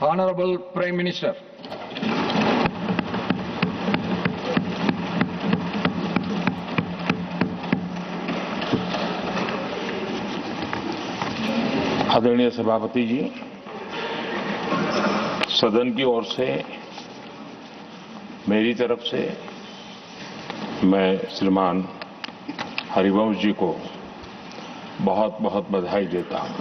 Honorable Prime Minister. आदरणीय सभापति जी, सदन की ओर से मेरी तरफ से मैं श्रीमान हरिवंश जी को बहुत बहुत बधाई देता हूं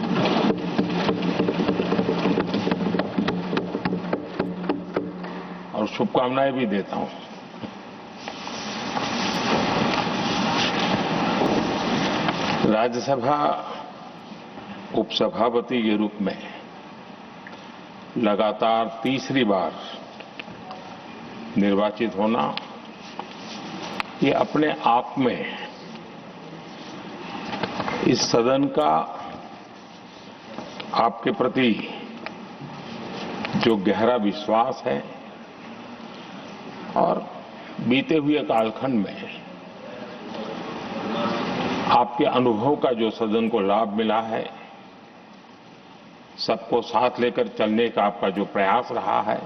और शुभकामनाएं भी देता हूं। राज्यसभा उपसभापति के रूप में लगातार तीसरी बार निर्वाचित होना, ये अपने आप में इस सदन का आपके प्रति जो गहरा विश्वास है और बीते हुए कालखंड में आपके अनुभव का जो सदन को लाभ मिला है, सबको साथ लेकर चलने का आपका जो प्रयास रहा है,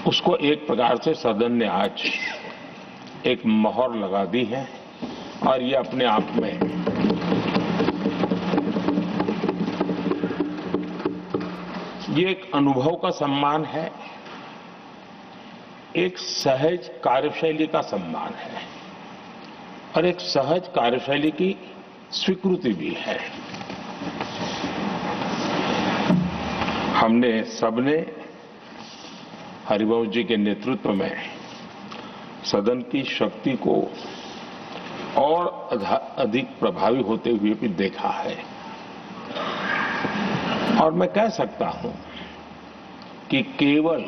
उसको एक प्रकार से सदन ने आज एक मोहर लगा दी है और ये अपने आप में ये एक अनुभव का सम्मान है, एक सहज कार्यशैली का सम्मान है और एक सहज कार्यशैली की स्वीकृति भी है। हमने सबने हरिवंश जी के नेतृत्व में सदन की शक्ति को और अधिक प्रभावी होते हुए भी देखा है और मैं कह सकता हूं कि केवल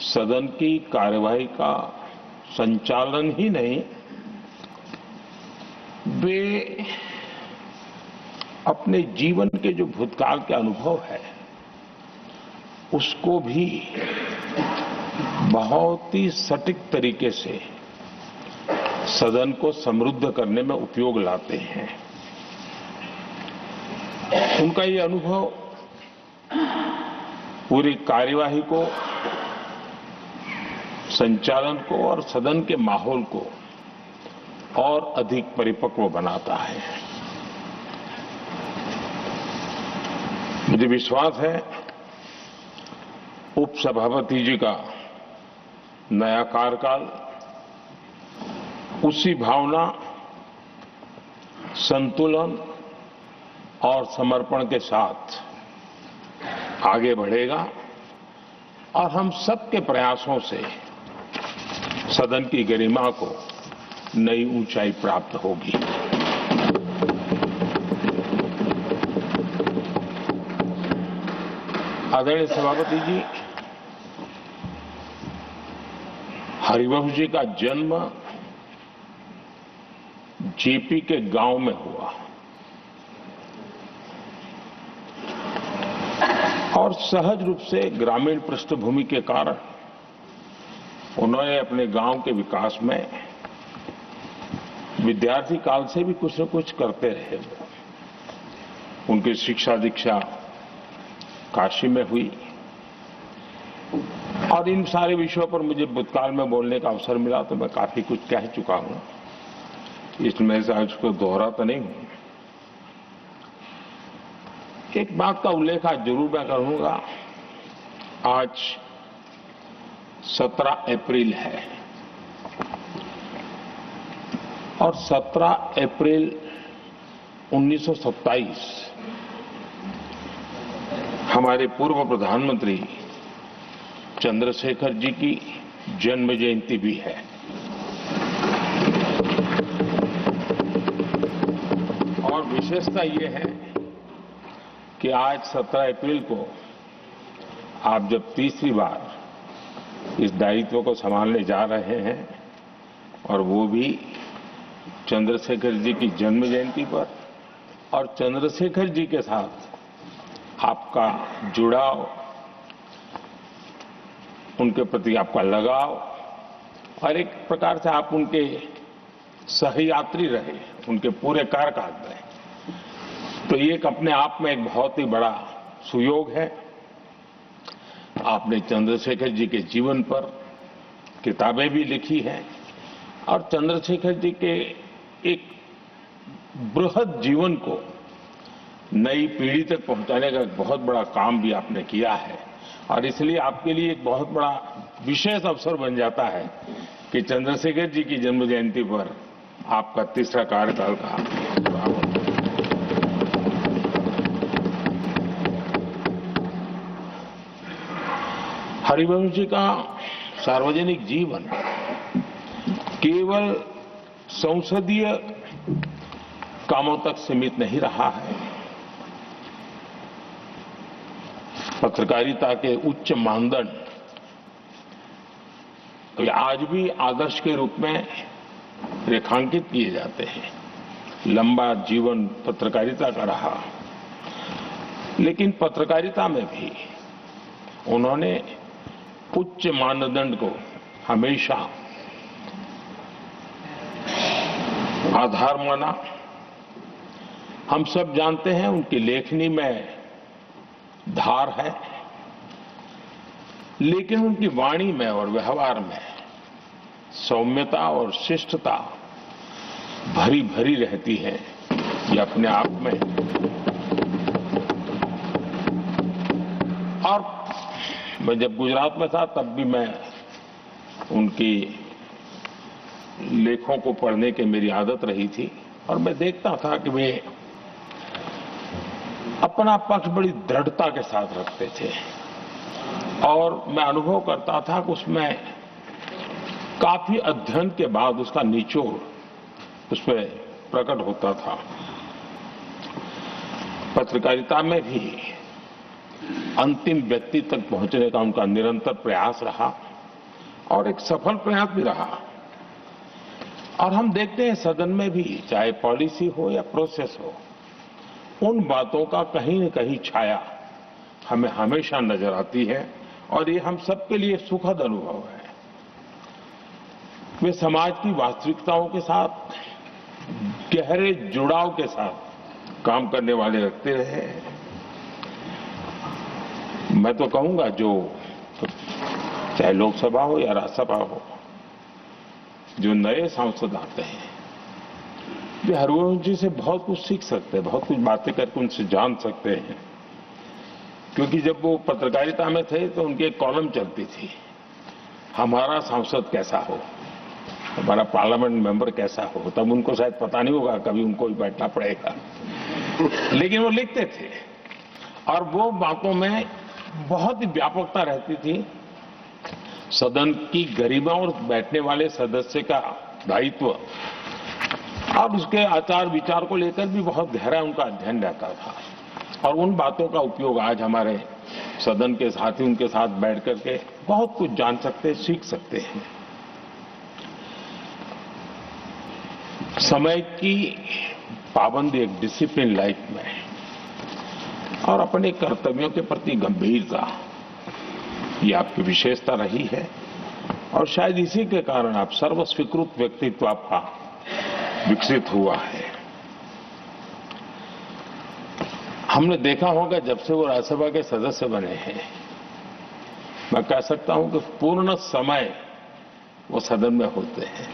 सदन की कार्यवाही का संचालन ही नहीं, वे अपने जीवन के जो भूतकाल के अनुभव है उसको भी बहुत ही सटीक तरीके से सदन को समृद्ध करने में उपयोग लाते हैं। उनका ये अनुभव पूरी कार्यवाही को, संचालन को और सदन के माहौल को और अधिक परिपक्व बनाता है। मुझे विश्वास है उपसभापति जी का नया कार्यकाल उसी भावना, संतुलन और समर्पण के साथ आगे बढ़ेगा और हम सबके प्रयासों से सदन की गरिमा को नई ऊंचाई प्राप्त होगी। आदरणीय सभापति जी, हरिवंश जी का जन्म जेपी के गांव में हुआ और सहज रूप से ग्रामीण पृष्ठभूमि के कारण उन्होंने अपने गांव के विकास में विद्यार्थी काल से भी कुछ न कुछ करते रहे। उनकी शिक्षा दीक्षा काशी में हुई और इन सारे विषयों पर मुझे भूतकाल में बोलने का अवसर मिला तो मैं काफी कुछ कह चुका हूं, इसमें से आज को दोहराता नहीं हूं। एक बात का उल्लेख आज जरूर मैं करूंगा। आज 17 अप्रैल है और 17 अप्रैल 1927 हमारे पूर्व प्रधानमंत्री चंद्रशेखर जी की जन्म जयंती भी है। और विशेषता ये है कि आज 17 अप्रैल को आप जब तीसरी बार इस दायित्व को संभालने जा रहे हैं और वो भी चंद्रशेखर जी की जन्म जयंती पर, और चंद्रशेखर जी के साथ आपका जुड़ाव, उनके प्रति आपका लगाव और एक प्रकार से आप उनके सहयात्री रहे उनके पूरे कार्यकाल में, तो ये एक अपने आप में एक बहुत ही बड़ा सुयोग है। आपने चंद्रशेखर जी के जीवन पर किताबें भी लिखी हैं और चंद्रशेखर जी के एक बृहद जीवन को नई पीढ़ी तक पहुंचाने का एक बहुत बड़ा काम भी आपने किया है और इसलिए आपके लिए एक बहुत बड़ा विशेष अवसर बन जाता है कि चंद्रशेखर जी की जन्म जयंती पर आपका तीसरा कार्यकाल का प्रारंभ। हरिवंश जी का सार्वजनिक जीवन केवल संसदीय कामों तक सीमित नहीं रहा है। पत्रकारिता के उच्च मानदंड आज भी आदर्श के रूप में रेखांकित किए जाते हैं। लंबा जीवन पत्रकारिता का रहा, लेकिन पत्रकारिता में भी उन्होंने उच्च मानदंड को हमेशा आधार माना। हम सब जानते हैं उनकी लेखनी में धार है, लेकिन उनकी वाणी में और व्यवहार में सौम्यता और शिष्टता भरी भरी रहती है। ये अपने आप में और मैं जब गुजरात में था तब भी मैं उनकी लेखों को पढ़ने की मेरी आदत रही थी और मैं देखता था कि वे अपना पक्ष बड़ी दृढ़ता के साथ रखते थे और मैं अनुभव करता था कि उसमें काफी अध्ययन के बाद उसका निचोड़ उसमें प्रकट होता था। पत्रकारिता में भी अंतिम व्यक्ति तक पहुंचने का उनका निरंतर प्रयास रहा और एक सफल प्रयास भी रहा। और हम देखते हैं सदन में भी, चाहे पॉलिसी हो या प्रोसेस हो, उन बातों का कहीं न कहीं छाया हमें हमेशा नजर आती है और ये हम सबके लिए सुखद अनुभव है। वे समाज की वास्तविकताओं के साथ गहरे जुड़ाव के साथ काम करने वाले रखते रहे। मैं तो कहूंगा जो चाहे लोकसभा हो या राज्यसभा हो, जो नए सांसद आते हैं वे हरिवंश जी से बहुत कुछ सीख सकते हैं, बहुत कुछ बातें करके उनसे जान सकते हैं। क्योंकि जब वो पत्रकारिता में थे तो उनकी एक कॉलम चलती थी, हमारा सांसद कैसा हो, हमारा पार्लियामेंट मेंबर कैसा हो। तब उनको शायद पता नहीं होगा, कभी उनको भी बैठना पड़ेगा, लेकिन वो लिखते थे और वो बातों में बहुत ही व्यापकता रहती थी। सदन की गरिमा और बैठने वाले सदस्य का दायित्व और उसके आचार विचार को लेकर भी बहुत गहरा उनका अध्ययन रहता था और उन बातों का उपयोग आज हमारे सदन के साथी उनके साथ बैठ करके बहुत कुछ जान सकते, सीख सकते हैं। समय की पाबंदी, एक डिसिप्लिन लाइफ में और अपने कर्तव्यों के प्रति गंभीरता, ये आपकी विशेषता रही है और शायद इसी के कारण आप सर्वस्वीकृत व्यक्तित्व आपका विकसित हुआ है। हमने देखा होगा जब से वो राज्यसभा के सदस्य बने हैं, मैं कह सकता हूं कि पूर्ण समय वो सदन में होते हैं।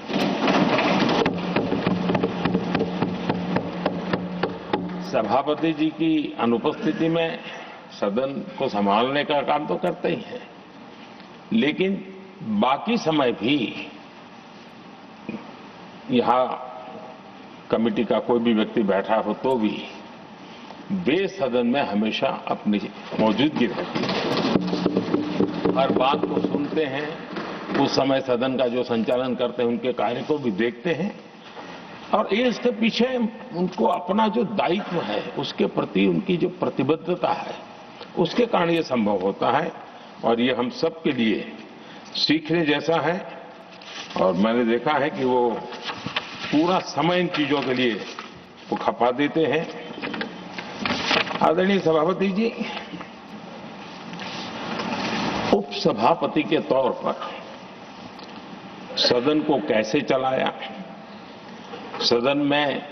सभापति जी की अनुपस्थिति में सदन को संभालने का काम तो करते ही हैं, लेकिन बाकी समय भी यहां कमेटी का कोई भी व्यक्ति बैठा हो तो भी वे सदन में हमेशा अपनी मौजूदगी रहती है। हर बात को सुनते हैं, उस समय सदन का जो संचालन करते हैं उनके कार्य को भी देखते हैं और ये इसके पीछे उनको अपना जो दायित्व है उसके प्रति उनकी जो प्रतिबद्धता है उसके कारण ये संभव होता है और ये हम सब के लिए सीखने जैसा है। और मैंने देखा है कि वो पूरा समय इन चीजों के लिए वो खपा देते हैं। आदरणीय सभापति जी, उपसभापति के तौर पर सदन को कैसे चलाया, सदन में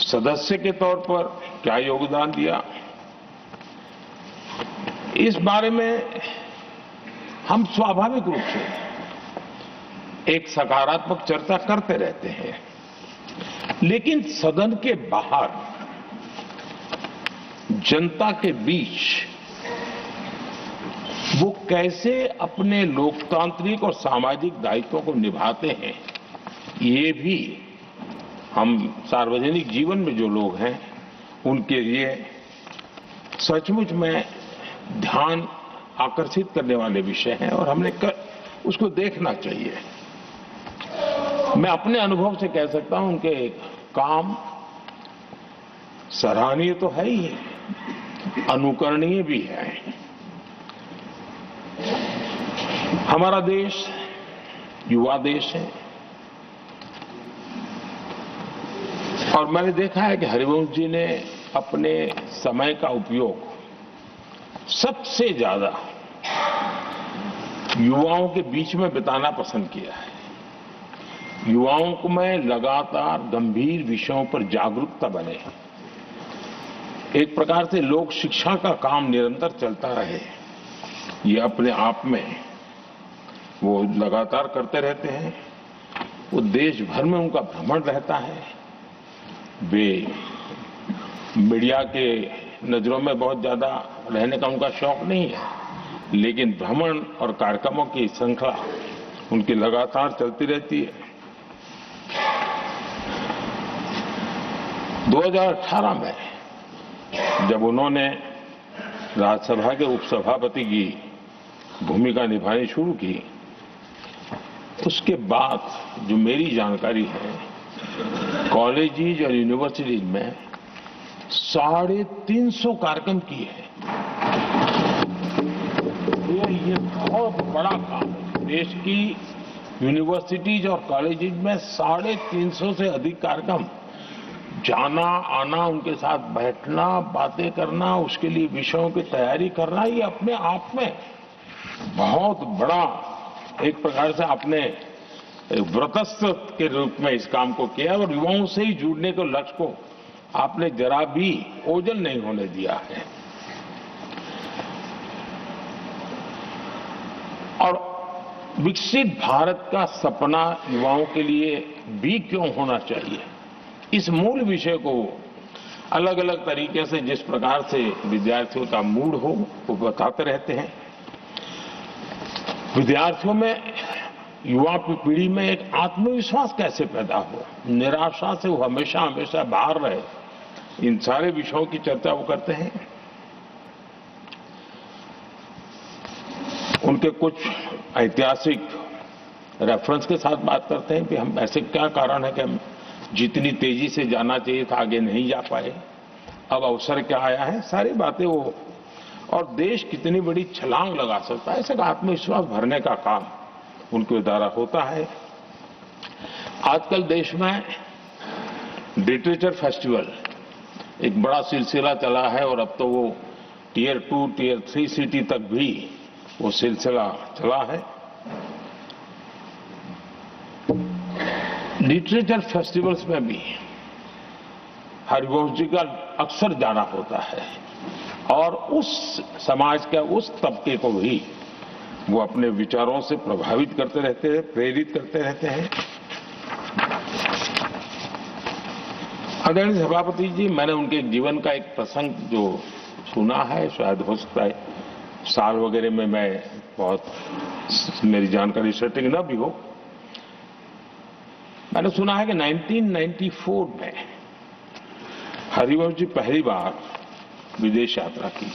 सदस्य के तौर पर क्या योगदान दिया, इस बारे में हम स्वाभाविक रूप से एक सकारात्मक चर्चा करते रहते हैं, लेकिन सदन के बाहर जनता के बीच वो कैसे अपने लोकतांत्रिक और सामाजिक दायित्वों को निभाते हैं, ये भी हम सार्वजनिक जीवन में जो लोग हैं उनके लिए सचमुच में ध्यान आकर्षित करने वाले विषय हैं और हमने उसको देखना चाहिए। मैं अपने अनुभव से कह सकता हूं उनके काम सराहनीय तो है ही, अनुकरणीय भी है। हमारा देश युवा देश है और मैंने देखा है कि हरिवंश जी ने अपने समय का उपयोग सबसे ज्यादा युवाओं के बीच में बिताना पसंद किया है। युवाओं को में लगातार गंभीर विषयों पर जागरूकता बने, एक प्रकार से लोक शिक्षा का काम निरंतर चलता रहे, ये अपने आप में वो लगातार करते रहते हैं। वो देश भर में उनका भ्रमण रहता है। वे मीडिया के नजरों में बहुत ज्यादा रहने का उनका शौक नहीं है, लेकिन भ्रमण और कार्यक्रमों की श्रृंखला उनकी लगातार चलती रहती है। 2018 में जब उन्होंने राज्यसभा के उपसभापति की भूमिका निभानी शुरू की, उसके बाद जो मेरी जानकारी है, कॉलेजेस और यूनिवर्सिटीज में 350 कार्यक्रम किए हैं। ये बहुत बड़ा काम है। देश की यूनिवर्सिटीज और कॉलेजेस में 350 से अधिक कार्यक्रम, जाना आना, उनके साथ बैठना, बातें करना, उसके लिए विषयों की तैयारी करना, ये अपने आप में बहुत बड़ा एक प्रकार से आपने व्रतस्थ के रूप में इस काम को किया और युवाओं से ही जुड़ने के लक्ष्य को आपने जरा भी ओझल नहीं होने दिया है। और विकसित भारत का सपना युवाओं के लिए भी क्यों होना चाहिए, इस मूल विषय को अलग अलग तरीके से जिस प्रकार से विद्यार्थियों का मूड हो वो बताते रहते हैं। विद्यार्थियों में, युवा पीढ़ी में एक आत्मविश्वास कैसे पैदा हो, निराशा से वो हमेशा हमेशा बाहर रहे, इन सारे विषयों की चर्चा वो करते हैं। उनके कुछ ऐतिहासिक रेफरेंस के साथ बात करते हैं कि हम ऐसे क्या कारण है कि हम जितनी तेजी से जाना चाहिए था आगे नहीं जा पाए, अब अवसर क्या आया है, सारी बातें वो, और देश कितनी बड़ी छलांग लगा सकता है, ऐसे आत्मविश्वास भरने का काम उनके द्वारा होता है। आजकल देश में लिटरेचर फेस्टिवल एक बड़ा सिलसिला चला है और अब तो वो टियर 2, टियर 3 सिटी तक भी वो सिलसिला चला है। लिटरेचर फेस्टिवल्स में भी हरिवंश जी का अक्सर जाना होता है और उस समाज के उस तबके को भी वो अपने विचारों से प्रभावित करते रहते हैं, प्रेरित करते रहते हैं। आदरणीय सभापति जी, मैंने उनके जीवन का एक प्रसंग जो सुना है, शायद हो सकता है साल वगैरह में मैं बहुत मेरी जानकारी सटीक न भी हो, मैंने सुना है कि 1994 में हरिवंश जी पहली बार विदेश यात्रा की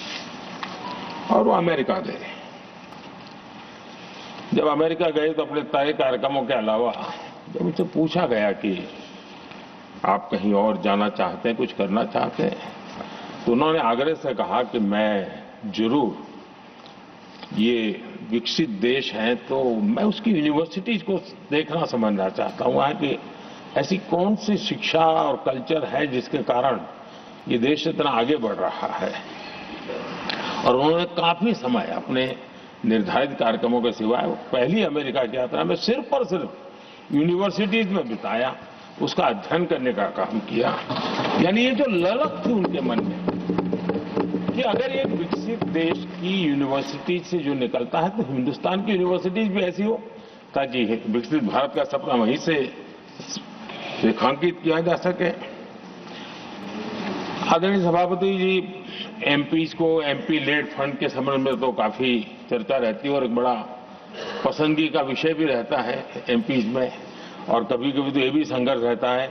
और वो अमेरिका गए। जब अमेरिका गए तो अपने तय कार्यक्रमों के अलावा जब उनसे पूछा गया कि आप कहीं और जाना चाहते हैं, कुछ करना चाहते हैं, तो उन्होंने आग्रह से कहा कि मैं जरूर, ये विकसित देश है तो मैं उसकी यूनिवर्सिटीज को देखना समझना चाहता हूं, वहां की ऐसी कौन सी शिक्षा और कल्चर है जिसके कारण ये देश इतना आगे बढ़ रहा है। और उन्होंने काफी समय अपने निर्धारित कार्यक्रमों के सिवाय पहली अमेरिका की यात्रा में सिर्फ और सिर्फ यूनिवर्सिटीज में बिताया, उसका अध्ययन करने का काम किया। यानी ये जो ललक थी उनके मन में देखिए, अगर एक विकसित देश की यूनिवर्सिटी से जो निकलता है तो हिंदुस्तान की यूनिवर्सिटीज भी ऐसी हो ताकि विकसित भारत का सपना वहीं से रेखांकित किया जा सके। आदरणीय सभापति जी, एमपीज को एमपी लेड फंड के संबंध में तो काफी चर्चा रहती है और एक बड़ा पसंदगी का विषय भी रहता है एमपीज में, और कभी कभी तो ये भी संघर्ष रहता है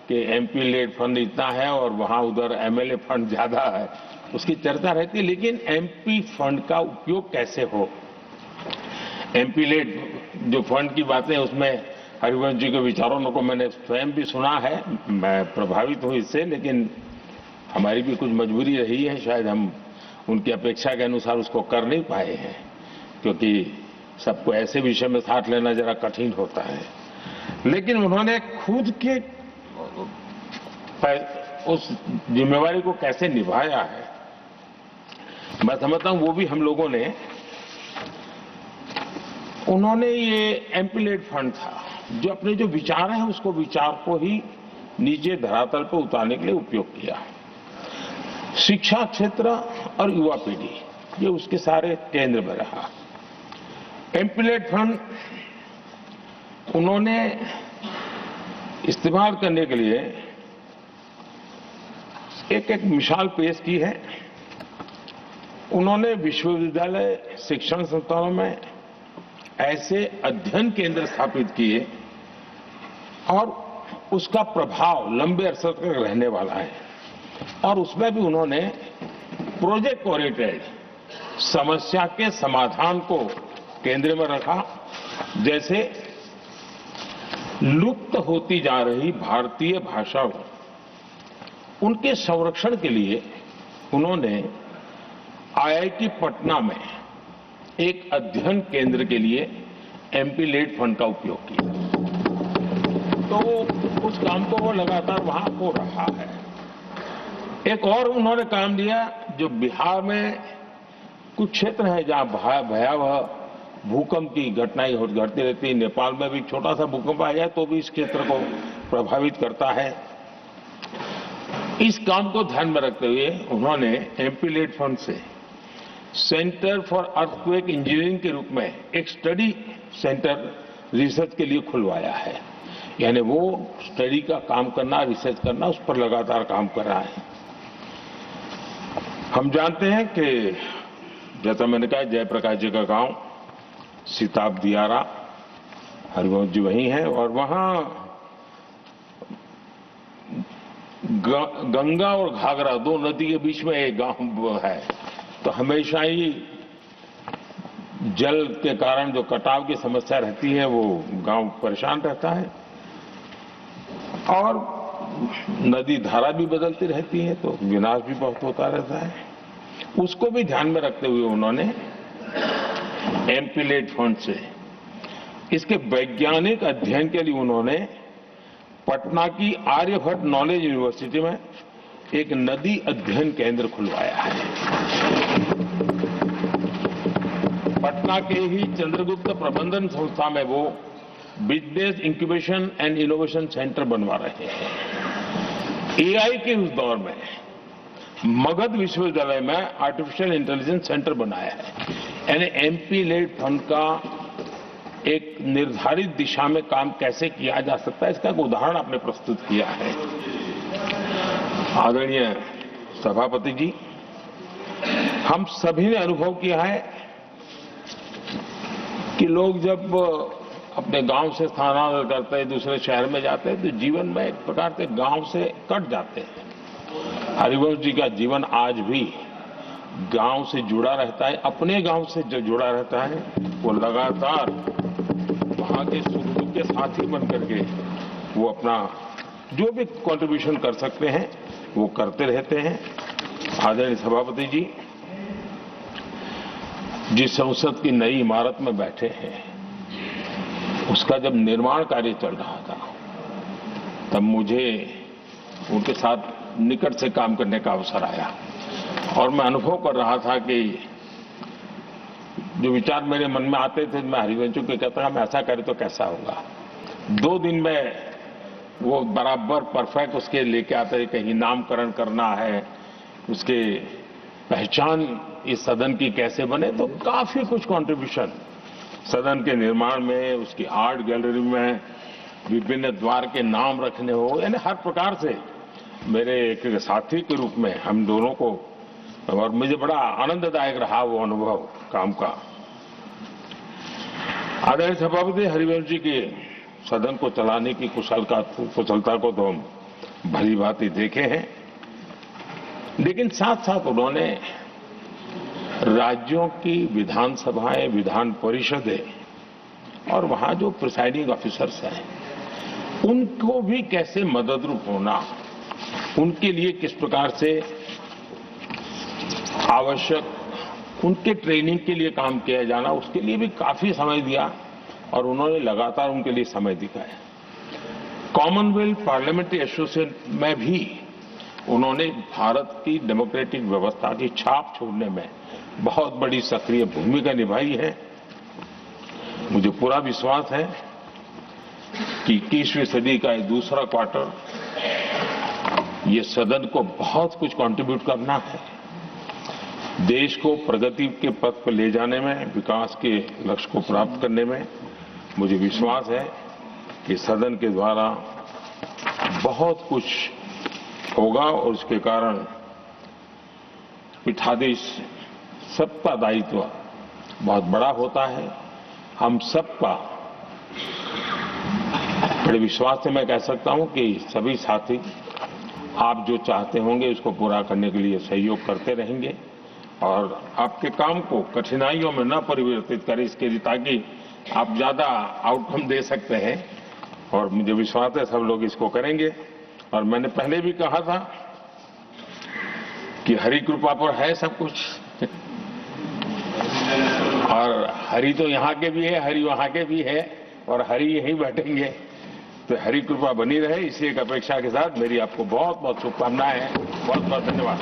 कि एमपी लेड फंड इतना है और वहां उधर एमएलए फंड ज्यादा है, उसकी चर्चा रहती है। लेकिन एमपी फंड का उपयोग कैसे हो, एमपी लेड जो फंड की बातें, उसमें हरिवंश जी के विचारों को मैंने स्वयं भी सुना है, मैं प्रभावित हूं इससे, लेकिन हमारी भी कुछ मजबूरी रही है, शायद हम उनकी अपेक्षा के अनुसार उसको कर नहीं पाए हैं, क्योंकि सबको ऐसे विषय में साथ लेना जरा कठिन होता है। लेकिन उन्होंने खुद के उस जिम्मेवारी को कैसे निभाया है, मैं समझता हूं वो भी हम लोगों ने, उन्होंने ये एमपी लेड फंड था जो अपने जो विचार हैं उसको विचार को ही नीचे धरातल पर उतारने के लिए उपयोग किया। शिक्षा क्षेत्र और युवा पीढ़ी ये उसके सारे केंद्र में रहा। एमपी लेड फंड उन्होंने इस्तेमाल करने के लिए एक एक मिसाल पेश की है। उन्होंने विश्वविद्यालय शिक्षण संस्थानों में ऐसे अध्ययन केंद्र स्थापित किए और उसका प्रभाव लंबे अरसे तक रहने वाला है, और उसमें भी उन्होंने प्रोजेक्ट ओरिएंटेड समस्या के समाधान को केंद्र में रखा। जैसे लुप्त होती जा रही भारतीय भाषाओं, उनके संरक्षण के लिए उन्होंने आईआईटी पटना में एक अध्ययन केंद्र के लिए एमपी लेड फंड का उपयोग किया, तो उस काम को वो लगातार वहां हो रहा है। एक और उन्होंने काम लिया, जो बिहार में कुछ क्षेत्र है जहां भयावह भूकंप की घटनाएं घटती रहती है, नेपाल में भी छोटा सा भूकंप आ जाए तो भी इस क्षेत्र को प्रभावित करता है। इस काम को ध्यान में रखते हुए उन्होंने एमपी लेड फंड से सेंटर फॉर अर्थक्वेक इंजीनियरिंग के रूप में एक स्टडी सेंटर रिसर्च के लिए खुलवाया है, यानी वो स्टडी का काम करना, रिसर्च करना, उस पर लगातार काम कर रहा है। हम जानते हैं कि जैसा मैंने कहा, जयप्रकाश जी का गांव सिताब दियारा, हरिवंश जी वही हैं, और वहां गंगा और घाघरा दो नदी के बीच में एक गांव है, तो हमेशा ही जल के कारण जो कटाव की समस्या रहती है वो गांव परेशान रहता है, और नदी धारा भी बदलती रहती है तो विनाश भी बहुत होता रहता है। उसको भी ध्यान में रखते हुए उन्होंने एमपी लेड फंड से इसके वैज्ञानिक अध्ययन के लिए उन्होंने पटना की आर्यभट्ट नॉलेज यूनिवर्सिटी में एक नदी अध्ययन केंद्र खुलवाया है। पटना के ही चंद्रगुप्त प्रबंधन संस्था में वो business incubation and innovation centre बनवा रहे हैं। एआई के उस दौर में मगध विश्वविद्यालय में आर्टिफिशियल इंटेलिजेंस सेंटर बनाया है, यानी एमपी लेड फंड का एक निर्धारित दिशा में काम कैसे किया जा सकता है, इसका एक उदाहरण आपने प्रस्तुत किया है। आदरणीय सभापति जी, हम सभी ने अनुभव किया है कि लोग जब अपने गांव से स्थानांतरण करते हैं, दूसरे शहर में जाते हैं, तो जीवन में एक प्रकार से गांव से कट जाते हैं। हरिवंश जी का जीवन आज भी गांव से जुड़ा रहता है, अपने गांव से जो जुड़ा रहता है वो लगातार वहां के सुख दुख के साथी बन करके वो अपना जो भी कंट्रीब्यूशन कर सकते हैं वो करते रहते हैं। आदरणीय सभापति जी, जिस संसद की नई इमारत में बैठे हैं उसका जब निर्माण कार्य चल रहा था तब मुझे उनके साथ निकट से काम करने का अवसर आया, और मैं अनुभव कर रहा था कि जो विचार मेरे मन में आते थे, मैं हरिवंशों को कहता मैं ऐसा करें तो कैसा होगा। 2 दिन में वो बराबर परफेक्ट उसके लेके आते हैं, कहीं नामकरण करना है, उसके पहचान इस सदन की कैसे बने, तो काफी कुछ कंट्रीब्यूशन सदन के निर्माण में, उसकी आर्ट गैलरी में, विभिन्न द्वार के नाम रखने हो, यानी हर प्रकार से मेरे एक साथी के रूप में हम दोनों को, और मुझे बड़ा आनंददायक रहा वो अनुभव काम का। आदरणीय सभापति हरिवंश जी के सदन को चलाने की कुशलता को तो हम भली भांति देखे हैं, लेकिन साथ साथ उन्होंने राज्यों की विधानसभाएं, विधान परिषदें और वहां जो प्रिसाइडिंग ऑफिसर्स हैं उनको भी कैसे मददरूप होना, उनके लिए किस प्रकार से आवश्यक उनके ट्रेनिंग के लिए काम किया जाना, उसके लिए भी काफी समय दिया और उन्होंने लगातार उनके लिए समय दिखाया। कॉमनवेल्थ पार्लियामेंट्री एसोसिएशन में भी उन्होंने भारत की डेमोक्रेटिक व्यवस्था की छाप छोड़ने में बहुत बड़ी सक्रिय भूमिका निभाई है। मुझे पूरा विश्वास है कि 21वीं सदी का ये दूसरा क्वार्टर ये सदन को बहुत कुछ कंट्रीब्यूट करना है, देश को प्रगति के पथ पर ले जाने में, विकास के लक्ष्य को प्राप्त करने में। मुझे विश्वास है कि सदन के द्वारा बहुत कुछ होगा और उसके कारण पीठाधीश सबका दायित्व बहुत बड़ा होता है। हम सबका बड़े विश्वास से मैं कह सकता हूं कि सभी साथी आप जो चाहते होंगे उसको पूरा करने के लिए सहयोग करते रहेंगे और आपके काम को कठिनाइयों में न परिवर्तित करें, इसके लिए ताकि आप ज्यादा आउटकम दे सकते हैं। और मुझे विश्वास है सब लोग इसको करेंगे। और मैंने पहले भी कहा था कि हरि कृपा पर है सब कुछ और हरि तो यहाँ के भी है, हरि वहाँ के भी है और हरि यहीं बैठेंगे, तो हरि कृपा बनी रहे, इसी एक अपेक्षा के साथ मेरी आपको बहुत बहुत शुभकामनाएं हैं। बहुत बहुत धन्यवाद।